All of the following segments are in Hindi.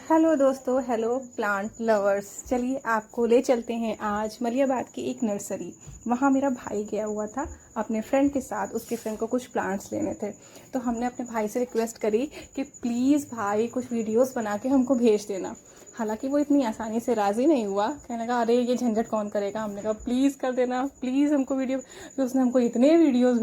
हेलो दोस्तों, हेलो प्लांट लवर्स। चलिए आपको ले चलते हैं आज मलियाबाद की एक नर्सरी। वहाँ मेरा भाई गया हुआ था अपने फ्रेंड के साथ। उसके फ्रेंड को कुछ प्लांट्स लेने थे, तो हमने अपने भाई से रिक्वेस्ट करी कि प्लीज़ भाई कुछ वीडियोस बना के हमको भेज देना। हालांकि वो इतनी आसानी से राज़ी नहीं हुआ, कहने लगा अरे ये झंझट कौन करेगा। हमने कहा प्लीज़ कर देना, प्लीज़ हमको वीडियो। फिर उसने हमको इतने वीडियोस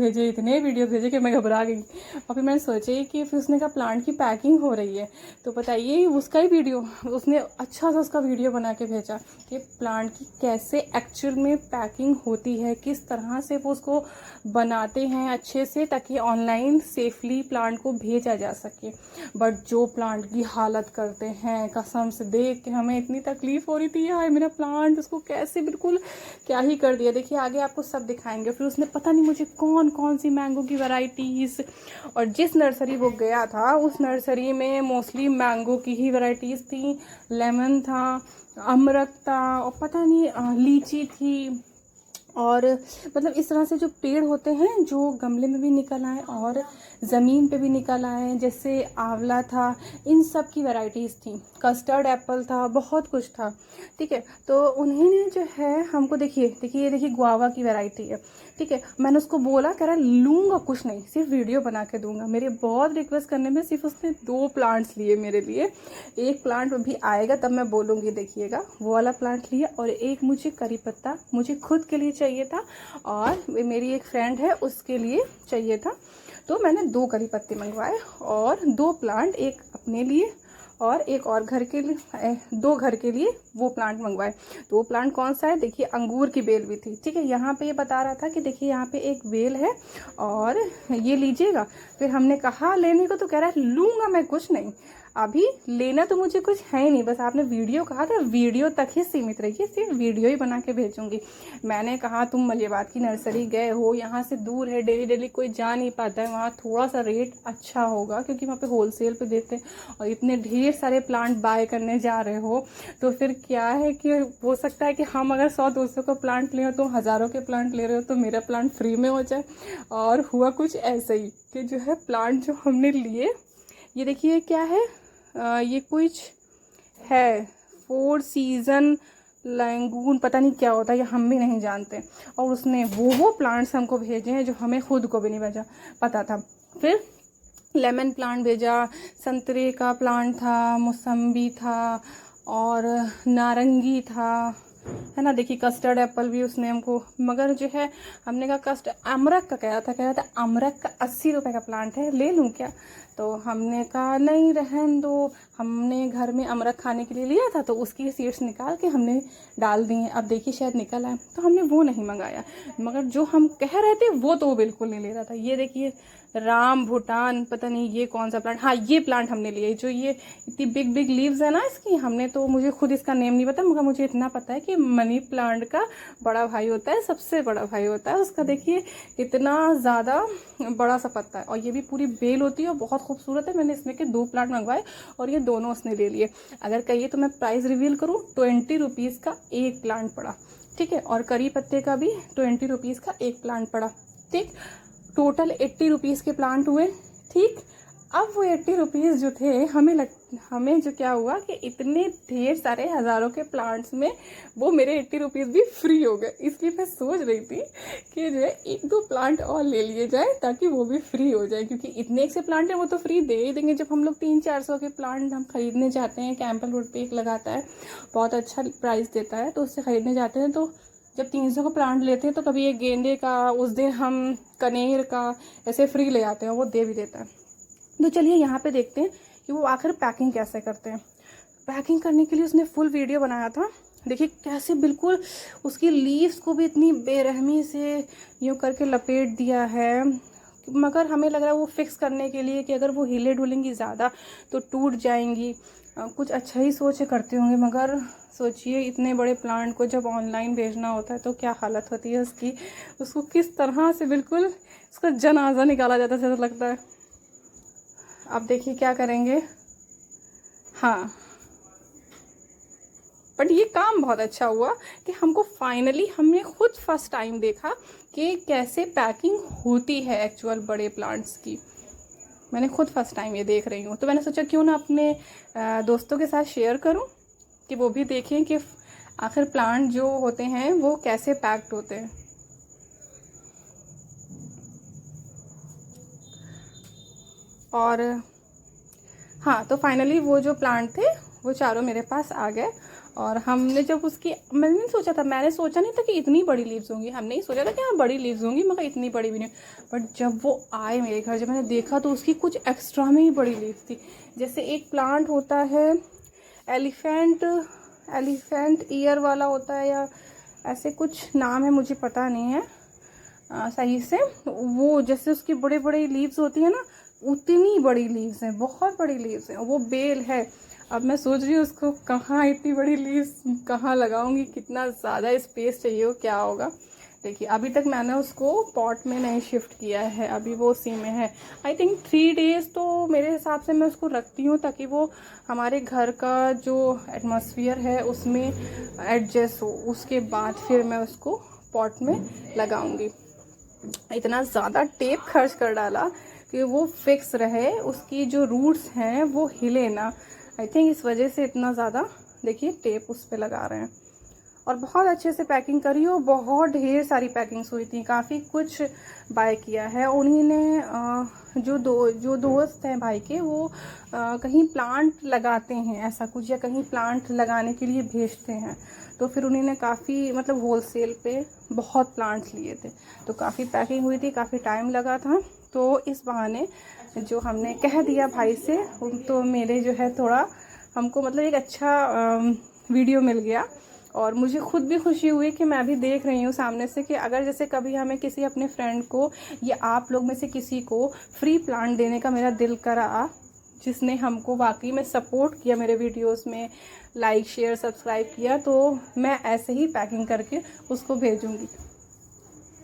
भेजे कि मैं घबरा गई। और फिर मैंने सोचे कि फिर उसने कहा प्लांट की पैकिंग हो रही है, तो बताइए उसका ही वीडियो उसने अच्छा सा उसका वीडियो बना के भेजा कि प्लांट की कैसे एक्चुअल में पैकिंग होती है, किस तरह से वो उसको बनाते हैं अच्छे से ताकि ऑनलाइन सेफली प्लांट को भेजा जा सके। बट जो प्लांट की हालत करते हैं, कसम से देख के हमें इतनी तकलीफ हो रही थी यार। मेरा प्लांट उसको कैसे बिल्कुल क्या ही कर दिया। देखिए आगे आपको सब दिखाएंगे। फिर उसने पता नहीं मुझे कौन कौन सी मैंगो की वैरायटीज़, और जिस नर्सरी वो गया था उस नर्सरी में मोस्टली मैंगो की ही वैरायटीज़ थी। लेमन था, अमरख था, और पता नहीं लीची थी। और मतलब इस तरह से जो पेड़ होते हैं जो गमले में भी निकल आए और ज़मीन पे भी निकल आए, जैसे आंवला था, इन सब की वैरायटीज़ थी। कस्टर्ड एप्पल था, बहुत कुछ था। ठीक है, तो उन्होंने जो है हमको ये देखिए गुआवा की वैरायटी है। ठीक है, मैंने उसको बोला, कह रहा लूँगा कुछ नहीं, सिर्फ वीडियो बना के दूंगा। मेरे बहुत रिक्वेस्ट करने में सिर्फ उसने 2 प्लांट्स लिए मेरे लिए। एक प्लांट भी आएगा तब मैं बोलूँगी, देखिएगा वो वाला प्लांट लिया। और एक मुझे करी पत्ता मुझे खुद के लिए चाहिए था, और मेरी एक फ्रेंड है उसके लिए चाहिए था। तो मैंने 2 करी पत्ते मंगवाए और 2 प्लांट, एक अपने लिए और एक और घर के लिए, 2 घर के लिए वो प्लांट मंगवाए। तो वो प्लांट कौन सा है, देखिए अंगूर की बेल भी थी। ठीक है, यहाँ पे ये बता रहा था कि देखिए यहाँ पे एक बेल है और ये लीजिएगा। फिर हमने कहा लेने को, तो कह रहा है लूँगा मैं कुछ नहीं, अभी लेना तो मुझे कुछ है ही नहीं, बस आपने वीडियो कहा था, वीडियो तक ही सीमित रहिए, सिर्फ वीडियो ही बना के भेजूंगी। मैंने कहा तुम मलियाबाद की नर्सरी गए हो, यहाँ से दूर है, डेली डेली कोई जा नहीं पाता है, वहाँ थोड़ा सा रेट अच्छा होगा क्योंकि वहाँ पे होलसेल पे देते हैं। और इतने ढेर सारे प्लांट बाय करने जा रहे हो तो फिर क्या है कि हो सकता है कि हम अगर 100-200 का प्लांट ले, तुम हज़ारों के प्लांट ले रहे हो, तो मेरा प्लांट फ्री में हो जाए। और हुआ कुछ ऐसे ही कि जो है प्लांट जो हमने लिए, ये देखिए क्या है, ये कुछ है 4 सीज़न लैंगून, पता नहीं क्या होता है, ये हम भी नहीं जानते। और उसने वो प्लांट्स हमको भेजे हैं जो हमें खुद को भी नहीं पता था। फिर लेमन प्लांट भेजा, संतरे का प्लांट था, मौसम्बी था और नारंगी था, है ना। देखिए कस्टर्ड एप्पल भी उसने हमको, मगर जो है हमने कहा अमरख का कह रहा था अमरख का 80 रुपये का प्लांट है, ले लूँ क्या। तो हमने कहा नहीं रहने दो। हमने घर में अमरख खाने के लिए लिया था, तो उसकी सीड्स निकाल के हमने डाल दी हैं। अब देखिए शायद निकल आए, तो हमने वो नहीं मंगाया। मगर जो हम कह रहे थे वो तो वो बिल्कुल नहीं ले रहा था। ये देखिए राम भूटान, पता नहीं ये कौन सा प्लांट, हाँ ये प्लांट हमने लिया। जो ये इतनी बिग बिग लीव्स है ना इसकी, हमने तो, मुझे खुद इसका नेम नहीं पता, मगर मुझे इतना पता है कि मनी प्लांट का बड़ा भाई होता है, सबसे बड़ा भाई होता है उसका। देखिए इतना ज़्यादा बड़ा सा पत्ता है, और ये भी पूरी बेल होती है और बहुत खूबसूरत है। मैंने इसमें के 2 प्लांट मंगवाए और ये दोनों उसने ले लिए। अगर कहिए तो मैं प्राइस रिवील करूँ, 20 रुपीज़ का एक प्लांट पड़ा। ठीक है, और करी पत्ते का भी 20 रुपीज़ का एक प्लांट पड़ा। ठीक, टोटल 80 रुपीज़ के प्लांट हुए। ठीक, अब वो 80 रुपीज़ जो थे, हमें जो क्या हुआ कि इतने ढेर सारे हज़ारों के प्लांट्स में वो मेरे 80 रुपीज़ भी फ्री हो गए। इसलिए मैं सोच रही थी कि जो है 1-2 प्लांट और ले लिए जाए ताकि वो भी फ्री हो जाए, क्योंकि इतने एक से प्लांट है वो तो फ्री दे ही देंगे। जब हम लोग 300-400 के प्लांट हम खरीदने जाते हैं, कैंपल रोड पे एक लगाता है, बहुत अच्छा प्राइस देता है, तो उससे खरीदने जाते हैं, तो जब 300 का प्लांट लेते हैं तो कभी एक गेंदे का, उस दिन हम कनेर का ऐसे फ्री ले आते हैं, वो दे भी देता है। तो चलिए यहाँ पे देखते हैं कि वो आखिर पैकिंग कैसे करते हैं। पैकिंग करने के लिए उसने फुल वीडियो बनाया था। देखिए कैसे बिल्कुल उसकी लीव्स को भी इतनी बेरहमी से यूँ करके लपेट दिया है, मगर हमें लग रहा है वो फिक्स करने के लिए कि अगर वो हिले डुलेंगी ज़्यादा तो टूट जाएंगी। कुछ अच्छा ही सोच करते होंगे, मगर सोचिए इतने बड़े प्लांट को जब ऑनलाइन भेजना होता है तो क्या हालत होती है उसकी। उसको किस तरह से बिल्कुल उसका जनाजा निकाला जाता है, ऐसा लगता है। अब देखिए क्या करेंगे। हाँ, बट ये काम बहुत अच्छा हुआ कि हमको फाइनली, हमने खुद फर्स्ट टाइम देखा कि कैसे पैकिंग होती है एक्चुअल बड़े प्लांट्स की। मैंने खुद फर्स्ट टाइम ये देख रही हूँ, तो मैंने सोचा क्यों ना अपने दोस्तों के साथ शेयर करूँ कि वो भी देखें कि आखिर प्लांट जो होते हैं वो कैसे पैक्ड होते हैं। और हाँ, तो फाइनली वो जो प्लांट थे वो चारों मेरे पास आ गए। और हमने जब उसकी, मैंने नहीं सोचा था, मैंने सोचा नहीं था कि इतनी बड़ी लीव्स होंगी, हमने ही सोचा था कि हाँ बड़ी लीव्स होंगी, मगर इतनी बड़ी भी नहीं। बट जब वो आए मेरे घर, जब मैंने देखा तो उसकी कुछ एक्स्ट्रा में ही बड़ी लीव्स थी। जैसे एक प्लांट होता है एलिफेंट ईयर वाला होता है, या ऐसे कुछ नाम है, मुझे पता नहीं है सही से। वो जैसे उसकी बड़े बड़े लीव्स होती है ना, उतनी बड़ी लीव्स हैं, बहुत बड़ी लीव्स हैं। वो बेल है। अब मैं सोच रही हूँ उसको कहाँ इतनी बड़ी लीव्स कहाँ लगाऊंगी, कितना ज़्यादा स्पेस चाहिए हो, क्या होगा। देखिए अभी तक मैंने उसको पॉट में नहीं शिफ्ट किया है, अभी वो उसी में है। आई थिंक 3 डेज़ तो मेरे हिसाब से मैं उसको रखती हूँ, ताकि वो हमारे घर का जो एटमॉस्फेयर है उसमें एडजस्ट हो। उसके बाद फिर मैं उसको पॉट में लगाऊंगी। इतना ज़्यादा टेप खर्च कर डाला कि वो फिक्स रहे, उसकी जो रूट्स हैं वो हिले ना। आई थिंक इस वजह से इतना ज़्यादा, देखिए, टेप उस पर लगा रहे हैं। और बहुत अच्छे से पैकिंग करी हो, बहुत ढेर सारी पैकिंग्स हुई थी, काफ़ी कुछ बाय किया है उन्हीं ने। जो दोस्त हैं भाई के, वो कहीं प्लांट लगाते हैं ऐसा कुछ, या कहीं प्लांट लगाने के लिए भेजते हैं, तो फिर उन्हीं ने काफ़ी, मतलब होलसेल पे बहुत प्लांट्स लिए थे, तो काफ़ी पैकिंग हुई थी, काफ़ी टाइम लगा था। तो इस बहाने जो हमने कह दिया भाई से, तो मेरे जो है थोड़ा हमको, मतलब एक अच्छा वीडियो मिल गया। और मुझे खुद भी खुशी हुई कि मैं भी देख रही हूँ सामने से कि अगर जैसे कभी हमें किसी अपने फ्रेंड को, या आप लोग में से किसी को फ्री प्लांट देने का मेरा दिल करा, जिसने हमको वाकई में सपोर्ट किया मेरे वीडियोस में, लाइक शेयर सब्सक्राइब किया, तो मैं ऐसे ही पैकिंग करके उसको भेजूँगी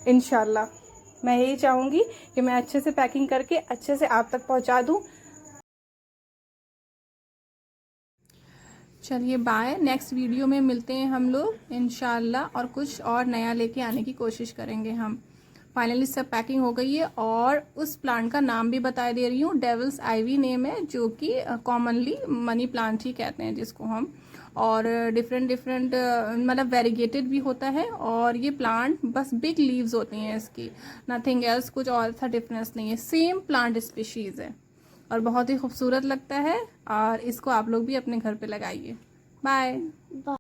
इंशाल्लाह। मैं यही चाहूँगी कि मैं अच्छे से पैकिंग करके अच्छे से आप तक पहुँचा दूँ। चलिए बाय, नेक्स्ट वीडियो में मिलते हैं हम लोग इंशाल्लाह, और कुछ और नया लेके आने की कोशिश करेंगे हम। फाइनली सब पैकिंग हो गई है, और उस प्लांट का नाम भी बता दे रही हूँ, डेविल्स आइवी नेम है, जो कि कॉमनली मनी प्लांट ही कहते हैं जिसको हम। और डिफरेंट मतलब वेरीगेटेड भी होता है। और ये प्लांट बस बिग लीव्स होती हैं इसकी, नथिंग एल्स, कुछ और सा डिफरेंस नहीं है, सेम प्लांट स्पीशीज़ है, और बहुत ही खूबसूरत लगता है। और इसको आप लोग भी अपने घर पे लगाइए। बाय।